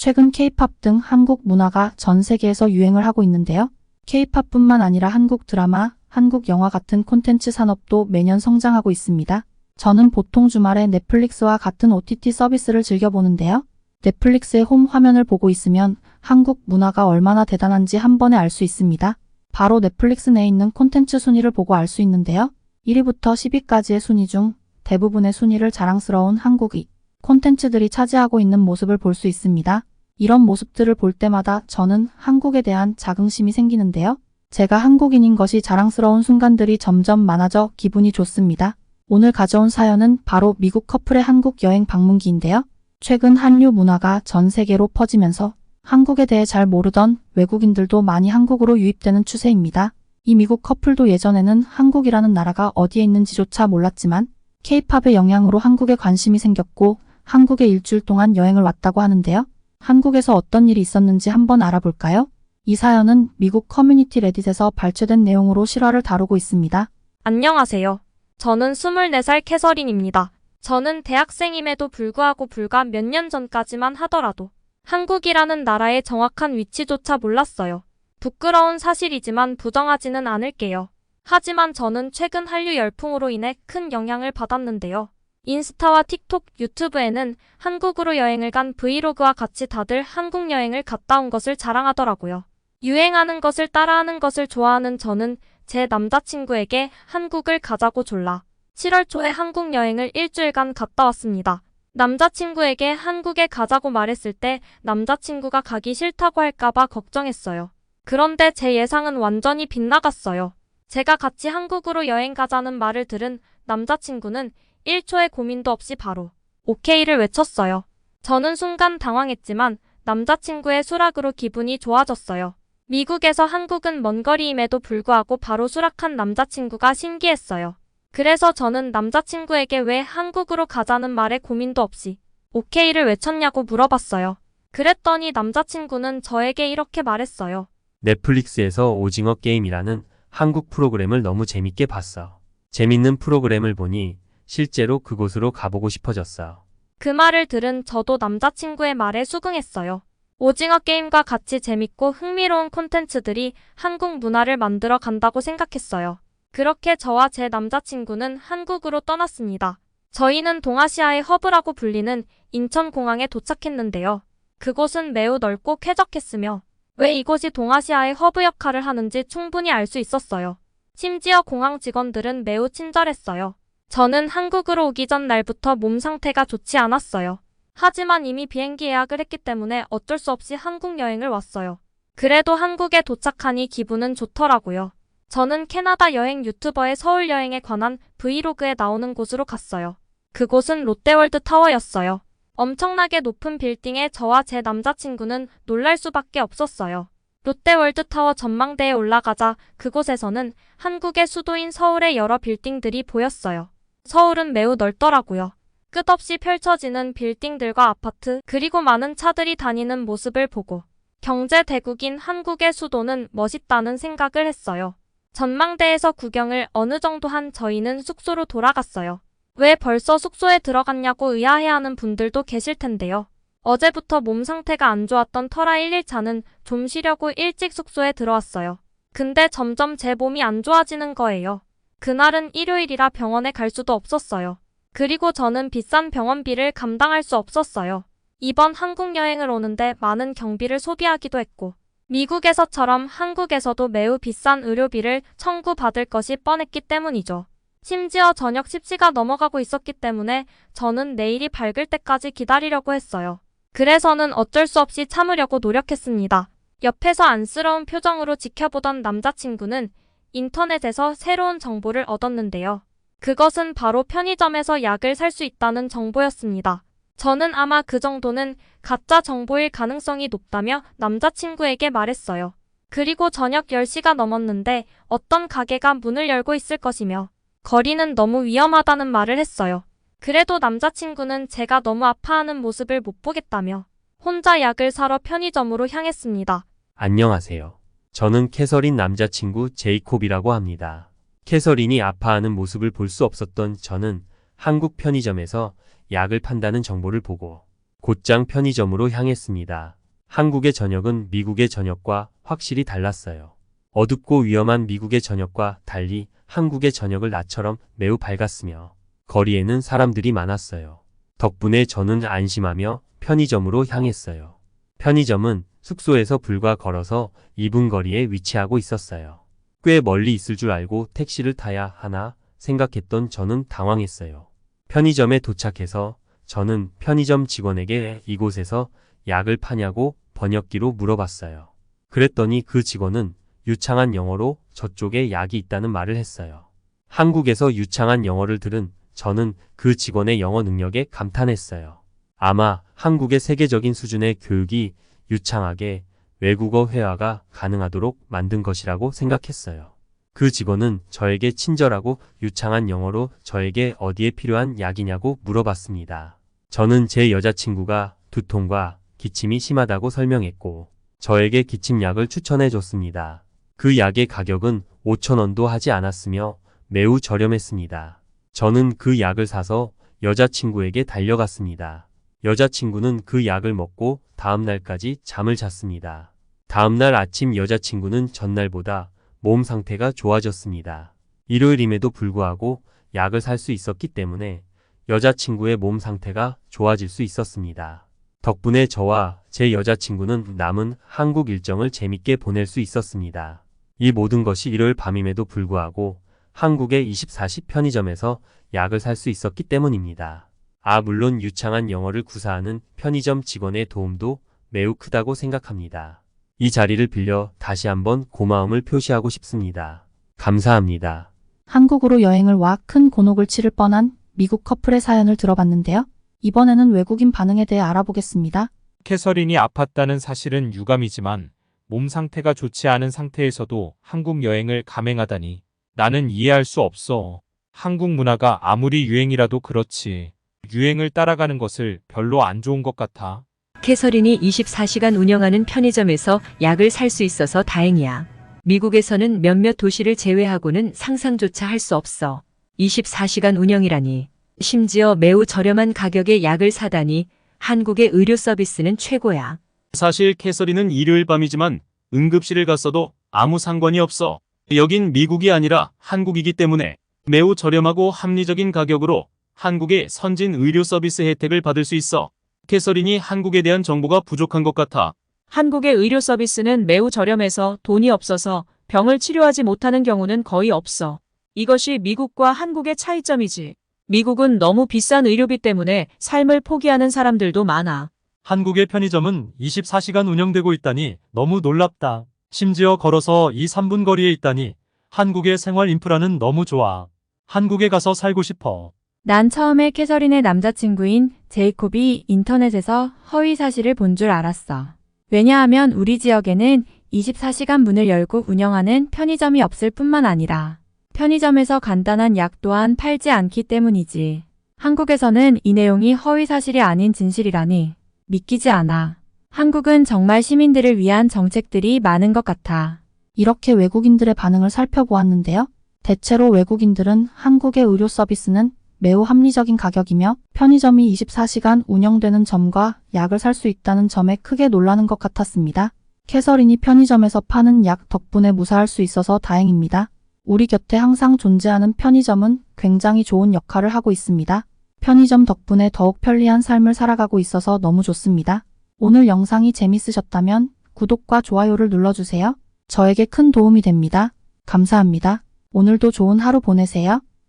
최근 K-팝 등 한국 문화가 전 세계에서 유행을 하고 있는데요. K-팝뿐만 아니라 한국 드라마, 한국 영화 같은 콘텐츠 산업도 매년 성장하고 있습니다. 저는 보통 주말에 넷플릭스와 같은 OTT 서비스를 즐겨보는데요. 넷플릭스의 홈 화면을 보고 있으면 한국 문화가 얼마나 대단한지 한 번에 알 수 있습니다. 바로 넷플릭스 내에 있는 콘텐츠 순위를 보고 알 수 있는데요. 1위부터 10위까지의 순위 중 대부분의 순위를 자랑스러운 한국이 콘텐츠들이 차지하고 있는 모습을 볼 수 있습니다. 이런 모습들을 볼 때마다 저는 한국에 대한 자긍심이 생기는데요. 제가 한국인인 것이 자랑스러운 순간들이 점점 많아져 기분이 좋습니다. 오늘 가져온 사연은 바로 미국 커플의 한국 여행 방문기인데요. 최근 한류 문화가 전 세계로 퍼지면서 한국에 대해 잘 모르던 외국인들도 많이 한국으로 유입되는 추세입니다. 이 미국 커플도 예전에는 한국이라는 나라가 어디에 있는지조차 몰랐지만 K-팝의 영향으로 한국에 관심이 생겼고 한국에 일주일 동안 여행을 왔다고 하는데요. 한국에서 어떤 일이 있었는지 한번 알아볼까요? 이 사연은 미국 커뮤니티 레딧에서 발췌된 내용으로 실화를 다루고 있습니다. 안녕하세요. 저는 24살 캐서린입니다. 저는 대학생임에도 불구하고 불과 몇 년 전까지만 하더라도 한국이라는 나라의 정확한 위치조차 몰랐어요. 부끄러운 사실이지만 부정하지는 않을게요. 하지만 저는 최근 한류 열풍으로 인해 큰 영향을 받았는데요. 인스타와 틱톡, 유튜브에는 한국으로 여행을 간 브이로그와 같이 다들 한국 여행을 갔다 온 것을 자랑하더라고요. 유행하는 것을 따라하는 것을 좋아하는 저는 제 남자친구에게 한국을 가자고 졸라 7월 초에 한국 여행을 일주일간 갔다 왔습니다. 남자친구에게 한국에 가자고 말했을 때 남자친구가 가기 싫다고 할까봐 걱정했어요. 그런데 제 예상은 완전히 빗나갔어요. 제가 같이 한국으로 여행 가자는 말을 들은 남자친구는 1초의 고민도 없이 바로 오케이를 외쳤어요. 저는 순간 당황했지만 남자친구의 수락으로 기분이 좋아졌어요. 미국에서 한국은 먼 거리임에도 불구하고 바로 수락한 남자친구가 신기했어요. 그래서 저는 남자친구에게 왜 한국으로 가자는 말에 고민도 없이 오케이를 외쳤냐고 물어봤어요. 그랬더니 남자친구는 저에게 이렇게 말했어요. 넷플릭스에서 오징어 게임이라는 한국 프로그램을 너무 재밌게 봤어. 재밌는 프로그램을 보니 실제로 그곳으로 가보고 싶어졌어. 그 말을 들은 저도 남자친구의 말에 수긍했어요. 오징어 게임과 같이 재밌고 흥미로운 콘텐츠들이 한국 문화를 만들어 간다고 생각했어요. 그렇게 저와 제 남자친구는 한국으로 떠났습니다. 저희는 동아시아의 허브라고 불리는 인천공항에 도착했는데요. 그곳은 매우 넓고 쾌적했으며 왜 이곳이 동아시아의 허브 역할을 하는지 충분히 알 수 있었어요. 심지어 공항 직원들은 매우 친절했어요. 저는 한국으로 오기 전 날부터 몸 상태가 좋지 않았어요. 하지만 이미 비행기 예약을 했기 때문에 어쩔 수 없이 한국 여행을 왔어요. 그래도 한국에 도착하니 기분은 좋더라고요. 저는 캐나다 여행 유튜버의 서울 여행에 관한 브이로그에 나오는 곳으로 갔어요. 그곳은 롯데월드 타워였어요. 엄청나게 높은 빌딩에 저와 제 남자친구는 놀랄 수밖에 없었어요. 롯데월드 타워 전망대에 올라가자 그곳에서는 한국의 수도인 서울의 여러 빌딩들이 보였어요. 서울은 매우 넓더라고요. 끝없이 펼쳐지는 빌딩들과 아파트 그리고 많은 차들이 다니는 모습을 보고 경제 대국인 한국의 수도는 멋있다는 생각을 했어요. 전망대에서 구경을 어느 정도 한 저희는 숙소로 돌아갔어요. 왜 벌써 숙소에 들어갔냐고 의아해하는 분들도 계실 텐데요. 어제부터 몸 상태가 안 좋았던 터라 1일차는 좀 쉬려고 일찍 숙소에 들어왔어요. 근데 점점 제 몸이 안 좋아지는 거예요. 그날은 일요일이라 병원에 갈 수도 없었어요. 그리고 저는 비싼 병원비를 감당할 수 없었어요. 이번 한국 여행을 오는데 많은 경비를 소비하기도 했고 미국에서처럼 한국에서도 매우 비싼 의료비를 청구받을 것이 뻔했기 때문이죠. 심지어 저녁 10시가 넘어가고 있었기 때문에 저는 내일이 밝을 때까지 기다리려고 했어요. 그래서는 어쩔 수 없이 참으려고 노력했습니다. 옆에서 안쓰러운 표정으로 지켜보던 남자친구는 인터넷에서 새로운 정보를 얻었는데요. 그것은 바로 편의점에서 약을 살 수 있다는 정보였습니다. 저는 아마 그 정도는 가짜 정보일 가능성이 높다며 남자친구에게 말했어요. 그리고 저녁 10시가 넘었는데 어떤 가게가 문을 열고 있을 것이며 거리는 너무 위험하다는 말을 했어요. 그래도 남자친구는 제가 너무 아파하는 모습을 못 보겠다며 혼자 약을 사러 편의점으로 향했습니다. 안녕하세요. 저는 캐서린 남자친구 제이콥이라고 합니다. 캐서린이 아파하는 모습을 볼 수 없었던 저는 한국 편의점에서 약을 판다는 정보를 보고 곧장 편의점으로 향했습니다. 한국의 저녁은 미국의 저녁과 확실히 달랐어요. 어둡고 위험한 미국의 저녁과 달리 한국의 저녁을 나처럼 매우 밝았으며 거리에는 사람들이 많았어요. 덕분에 저는 안심하며 편의점으로 향했어요. 편의점은 숙소에서 불과 걸어서 2분 거리에 위치하고 있었어요. 꽤 멀리 있을 줄 알고 택시를 타야 하나 생각했던 저는 당황했어요. 편의점에 도착해서 저는 편의점 직원에게 이곳에서 약을 파냐고 번역기로 물어봤어요. 그랬더니 그 직원은 유창한 영어로 저쪽에 약이 있다는 말을 했어요. 한국에서 유창한 영어를 들은 저는 그 직원의 영어 능력에 감탄했어요. 아마 한국의 세계적인 수준의 교육이 유창하게 외국어 회화가 가능하도록 만든 것이라고 생각했어요. 그 직원은 저에게 친절하고 유창한 영어로 저에게 어디에 필요한 약이냐고 물어봤습니다. 저는 제 여자친구가 두통과 기침이 심하다고 설명했고 저에게 기침약을 추천해 줬습니다. 그 약의 가격은 5,000원도 하지 않았으며 매우 저렴했습니다. 저는 그 약을 사서 여자친구에게 달려갔습니다. 여자친구는 그 약을 먹고 다음날까지 잠을 잤습니다. 다음날 아침 여자친구는 전날보다 몸 상태가 좋아졌습니다. 일요일임에도 불구하고 약을 살 수 있었기 때문에 여자친구의 몸 상태가 좋아질 수 있었습니다. 덕분에 저와 제 여자친구는 남은 한국 일정을 재밌게 보낼 수 있었습니다. 이 모든 것이 일요일 밤임에도 불구하고 한국의 24시 편의점에서 약을 살 수 있었기 때문입니다. 물론 유창한 영어를 구사하는 편의점 직원의 도움도 매우 크다고 생각합니다. 이 자리를 빌려 다시 한번 고마움을 표시하고 싶습니다. 감사합니다. 한국으로 여행을 와 큰 곤혹을 치를 뻔한 미국 커플의 사연을 들어봤는데요. 이번에는 외국인 반응에 대해 알아보겠습니다. 캐서린이 아팠다는 사실은 유감이지만 몸 상태가 좋지 않은 상태에서도 한국 여행을 감행하다니 나는 이해할 수 없어. 한국 문화가 아무리 유행이라도 그렇지 유행을 따라가는 것을 별로 안 좋은 것 같아. 캐서린이 24시간 운영하는 편의점에서 약을 살 수 있어서 다행이야. 미국에서는 몇몇 도시를 제외하고는 상상조차 할 수 없어. 24시간 운영이라니. 심지어 매우 저렴한 가격에 약을 사다니 한국의 의료 서비스는 최고야. 사실 캐서린은 일요일 밤이지만 응급실을 갔어도 아무 상관이 없어. 여긴 미국이 아니라 한국이기 때문에 매우 저렴하고 합리적인 가격으로 한국의 선진 의료 서비스 혜택을 받을 수 있어. 캐서린이 한국에 대한 정보가 부족한 것 같아. 한국의 의료 서비스는 매우 저렴해서 돈이 없어서 병을 치료하지 못하는 경우는 거의 없어. 이것이 미국과 한국의 차이점이지. 미국은 너무 비싼 의료비 때문에 삶을 포기하는 사람들도 많아. 한국의 편의점은 24시간 운영되고 있다니 너무 놀랍다. 심지어 걸어서 2~3분 거리에 있다니 한국의 생활 인프라는 너무 좋아. 한국에 가서 살고 싶어. 난 처음에 캐서린의 남자친구인 제이콥이 인터넷에서 허위 사실을 본 줄 알았어. 왜냐하면 우리 지역에는 24시간 문을 열고 운영하는 편의점이 없을 뿐만 아니라 편의점에서 간단한 약 또한 팔지 않기 때문이지. 한국에서는 이 내용이 허위 사실이 아닌 진실이라니 믿기지 않아. 한국은 정말 시민들을 위한 정책들이 많은 것 같아. 이렇게 외국인들의 반응을 살펴보았는데요. 대체로 외국인들은 한국의 의료 서비스는 매우 합리적인 가격이며 편의점이 24시간 운영되는 점과 약을 살 수 있다는 점에 크게 놀라는 것 같았습니다. 캐서린이 편의점에서 파는 약 덕분에 무사할 수 있어서 다행입니다. 우리 곁에 항상 존재하는 편의점은 굉장히 좋은 역할을 하고 있습니다. 편의점 덕분에 더욱 편리한 삶을 살아가고 있어서 너무 좋습니다. 오늘 영상이 재밌으셨다면 구독과 좋아요를 눌러주세요. 저에게 큰 도움이 됩니다. 감사합니다. 오늘도 좋은 하루 보내세요.